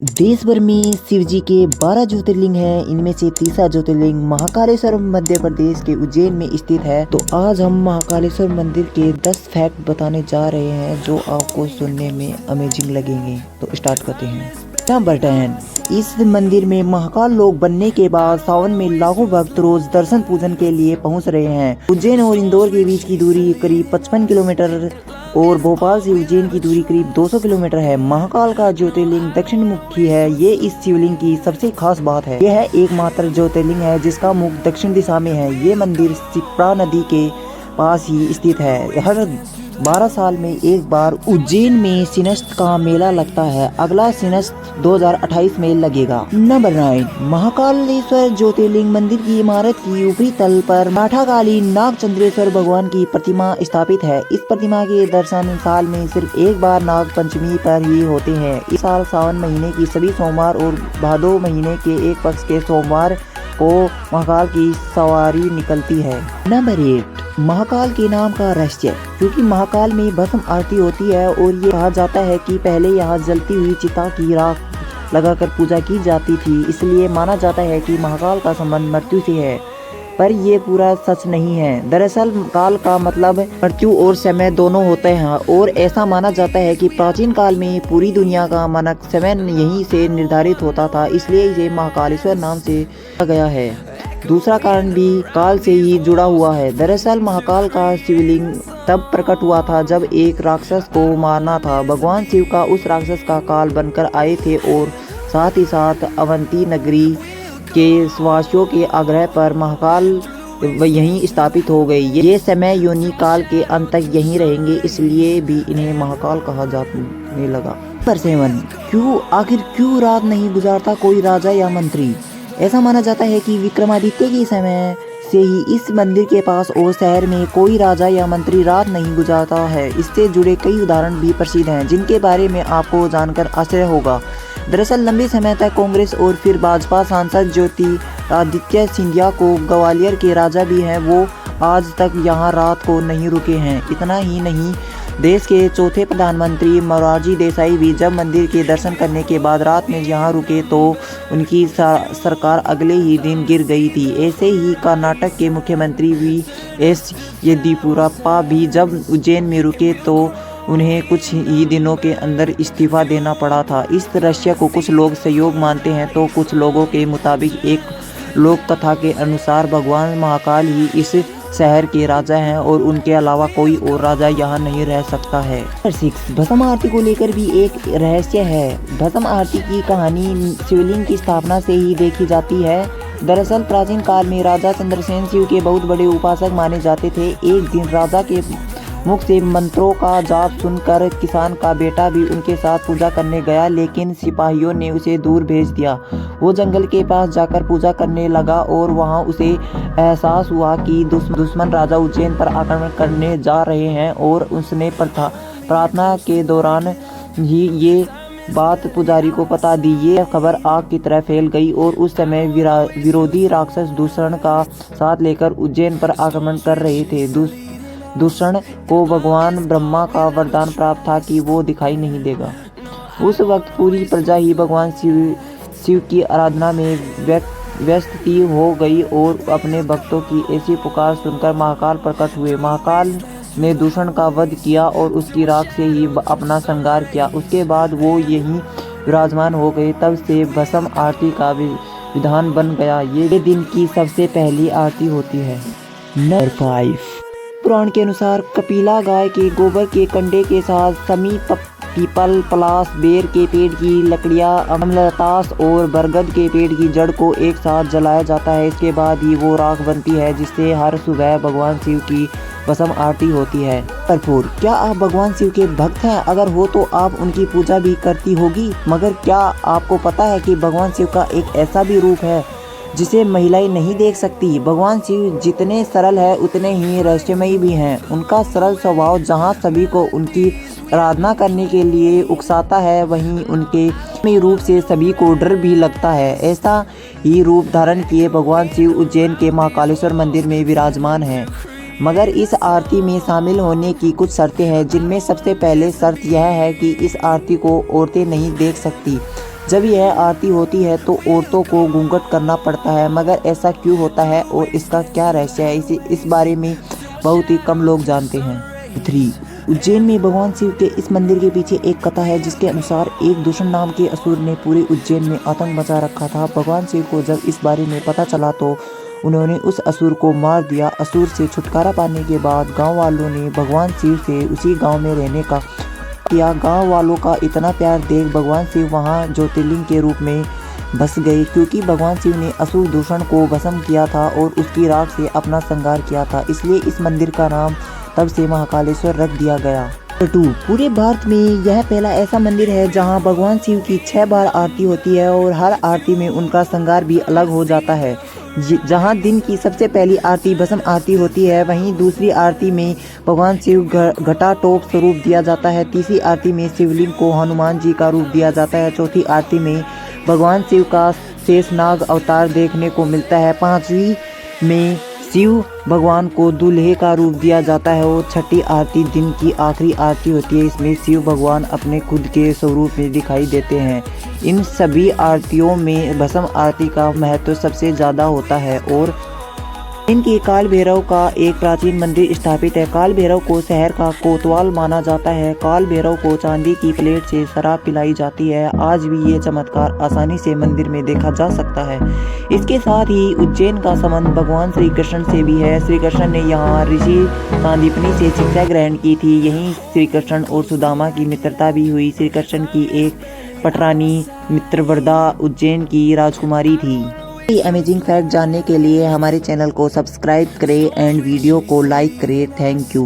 देश भर में शिव जी के 12 ज्योतिर्लिंग हैं। इनमें से तीसरा ज्योतिर्लिंग महाकालेश्वर मध्य प्रदेश के उज्जैन में स्थित है। तो आज हम महाकालेश्वर मंदिर के 10 फैक्ट बताने जा रहे हैं जो आपको सुनने में अमेजिंग लगेंगे। तो स्टार्ट करते हैं। नंबर 10, इस मंदिर में महाकाल लोक बनने के बाद सावन में लाखों भक्त रोज दर्शन पूजन के लिए पहुंच रहे हैं। उज्जैन और इंदौर के बीच की दूरी करीब 55 किलोमीटर और भोपाल से उज्जैन की दूरी करीब 200 किलोमीटर है। महाकाल का ज्योतिर्लिंग दक्षिण मुखी है। ये इस शिवलिंग की सबसे खास बात है। यह एकमात्र ज्योतिर्लिंग है जिसका मुख दक्षिण दिशा में है। ये मंदिर शिप्रा नदी के पास ही स्थित है। हर 12 साल में एक बार उज्जैन में सिनस्त का मेला लगता है। अगला सिनस्त 2028 में लगेगा। नंबर 9, महाकालेश्वर ज्योतिर्लिंग मंदिर की इमारत की ऊपरी तल पर माठाकाली नागचंद्रेश्वर भगवान की प्रतिमा स्थापित है। इस प्रतिमा के दर्शन साल में सिर्फ एक बार नाग पंचमी पर ही होते हैं। इस साल सावन महीने की सभी सोमवार और भादो महीने के एक पक्ष के सोमवार को महाकाल की सवारी निकलती है। नंबर 8, महाकाल के नाम का रहस्य। क्योंकि महाकाल में भस्म आरती होती है और ये कहा जाता है कि पहले यहाँ जलती हुई चिता की राख लगाकर पूजा की जाती थी, इसलिए माना जाता है कि महाकाल का संबंध मृत्यु से है। पर ये पूरा सच नहीं है। दरअसल काल का मतलब मृत्यु और समय दोनों होते हैं और ऐसा माना जाता है कि प्राचीन काल में पूरी दुनिया का मानक समय यहीं से निर्धारित होता था, इसलिए इसे महाकालेश्वर नाम से गया है। दूसरा कारण भी काल से ही जुड़ा हुआ है। दरअसल महाकाल का शिवलिंग तब प्रकट हुआ था जब एक राक्षस को मारना था। भगवान शिव का उस राक्षस का काल बनकर आए थे और साथ ही साथ अवंती नगरी के वासियों के आग्रह पर महाकाल यहीं स्थापित हो गए। ये समय योनि काल के अंत तक यहीं रहेंगे, इसलिए भी इन्हें महाकाल कहा जाने लगा। नंबर 7, आखिर क्यों रात नहीं गुजारता कोई राजा या मंत्री। ऐसा माना जाता है कि विक्रमादित्य के समय से ही इस मंदिर के पास और शहर में कोई राजा या मंत्री रात नहीं गुजारता है। इससे जुड़े कई उदाहरण भी प्रसिद्ध हैं जिनके बारे में आपको जानकर आश्चर्य होगा। दरअसल लंबे समय तक कांग्रेस और फिर भाजपा सांसद ज्योतिरादित्य सिंधिया को ग्वालियर के राजा भी हैं, वो आज तक यहाँ रात को नहीं रुके हैं। इतना ही नहीं, देश के चौथे प्रधानमंत्री मोरारजी देसाई भी जब मंदिर के दर्शन करने के बाद रात में यहाँ रुके तो उनकी सरकार अगले ही दिन गिर गई थी। ऐसे ही कर्नाटक के मुख्यमंत्री वी.एस. येदियुरप्पा भी जब उज्जैन में रुके तो उन्हें कुछ ही दिनों के अंदर इस्तीफा देना पड़ा था। इस रहस्य को कुछ लोग संयोग मानते हैं तो कुछ लोगों के मुताबिक एक लोक कथा के अनुसार भगवान महाकाल ही इस शहर के राजा हैं और उनके अलावा कोई और राजा यहाँ नहीं रह सकता है। नंबर 6, भस्म आरती को लेकर भी एक रहस्य है। भस्म आरती की कहानी शिवलिंग की स्थापना से ही देखी जाती है। दरअसल प्राचीन काल में राजा चंद्रसेन शिव के बहुत बड़े उपासक माने जाते थे। एक दिन राजा के मुख से मंत्रों का जाप सुनकर किसान का बेटा भी उनके साथ पूजा करने गया, लेकिन सिपाहियों ने उसे दूर भेज दिया। वो जंगल के पास जाकर पूजा करने लगा और वहां उसे एहसास हुआ कि दुश्मन राजा उज्जैन पर आक्रमण करने जा रहे हैं और उसने प्रार्थना के दौरान ही ये बात पुजारी को बता दी। ये खबर आग की तरह फैल गई और उस समय विरोधी राक्षस दूषण का साथ लेकर उज्जैन पर आक्रमण कर रहे थे। दूषण को भगवान ब्रह्मा का वरदान प्राप्त था कि वो दिखाई नहीं देगा। उस वक्त पूरी प्रजा ही भगवान शिव की आराधना में व्यस्त हो गई और अपने भक्तों की ऐसी पुकार सुनकर महाकाल प्रकट हुए। महाकाल ने दूषण का वध किया और उसकी राख से ही अपना संहार किया। उसके बाद वो यहीं विराजमान हो गए। तब से भस्म आरती का विधान बन गया। ये दिन की सबसे पहली आरती होती है। नंबर 5, पुराण के अनुसार कपिला गाय के गोबर के कंडे के साथ समीप पीपल, पलास, बेर के पेड़ की लकड़ियां, अमलतास और बरगद के पेड़ की जड़ को एक साथ जलाया जाता है। इसके बाद ही वो राख बनती है जिससे हर सुबह भगवान शिव की भस्म आरती होती है। भरपूर, क्या आप भगवान शिव के भक्त हैं? अगर हो तो आप उनकी पूजा भी करती होगी, मगर क्या आपको पता है कि भगवान शिव का एक ऐसा भी रूप है जिसे महिलाएं नहीं देख सकती। भगवान शिव जितने सरल है उतने ही रहस्यमयी भी हैं। उनका सरल स्वभाव जहां सभी को उनकी आराधना करने के लिए उकसाता है, वहीं उनके रूप से सभी को डर भी लगता है। ऐसा ही रूप धारण किए भगवान शिव उज्जैन के महाकालेश्वर मंदिर में विराजमान हैं। मगर इस आरती में शामिल होने की कुछ शर्तें हैं, जिनमें सबसे पहले शर्त यह है कि इस आरती को औरतें नहीं देख सकती। जब यह आरती होती है तो औरतों को घूंघट करना पड़ता है, मगर ऐसा क्यों होता है और इसका क्या रहस्य है, इस बारे में बहुत ही कम लोग जानते हैं। 3. उज्जैन में भगवान शिव के इस मंदिर के पीछे एक कथा है, जिसके अनुसार एक दूषण नाम के असुर ने पूरे उज्जैन में आतंक मचा रखा था। भगवान शिव को जब इस बारे में पता चला तो उन्होंने उस असुर को मार दिया। असुर से छुटकारा पाने के बाद गांव वालों ने भगवान शिव से उसी गांव में रहने का किया। गांव वालों का इतना प्यार देख भगवान शिव वहां ज्योतिर्लिंग के रूप में बस गए, क्योंकि भगवान शिव ने असुर दूषण को भस्म किया था और उसकी राख से अपना संहार किया था। इसलिए इस मंदिर का नाम तब से महाकालेश्वर रख दिया गया। 2. पूरे भारत में यह पहला ऐसा मंदिर है जहां भगवान शिव की 6 बार आरती होती है और हर आरती में उनका श्रृंगार भी अलग हो जाता है। जहां दिन की सबसे पहली आरती भस्म आरती होती है, वहीं दूसरी आरती में भगवान शिव घटाटोप स्वरूप दिया जाता है। तीसरी आरती में शिवलिंग को हनुमान जी का रूप दिया जाता है। चौथी आरती में भगवान शिव का शेषनाग अवतार देखने को मिलता है। 5वीं में शिव भगवान को दूल्हे का रूप दिया जाता है और छठी आरती दिन की आखिरी आरती होती है। इसमें शिव भगवान अपने खुद के स्वरूप में दिखाई देते हैं। इन सभी आरतियों में भस्म आरती का महत्व सबसे ज़्यादा होता है और इनकी काल भैरव का एक प्राचीन मंदिर स्थापित है। काल भैरव को शहर का कोतवाल माना जाता है। काल भैरव को चांदी की प्लेट से शराब पिलाई जाती है। आज भी ये चमत्कार आसानी से मंदिर में देखा जा सकता है। इसके साथ ही उज्जैन का संबंध भगवान श्री कृष्ण से भी है। श्री कृष्ण ने यहाँ ऋषि सांदीपनि से शिक्षा ग्रहण की थी। यहीं श्री कृष्ण और सुदामा की मित्रता भी हुई। श्री कृष्ण की एक पटरानी मित्रवरदा उज्जैन की राजकुमारी थी। अमेजिंग फैक्ट जानने के लिए हमारे चैनल को सब्सक्राइब करें एंड वीडियो को लाइक करें। Thank you.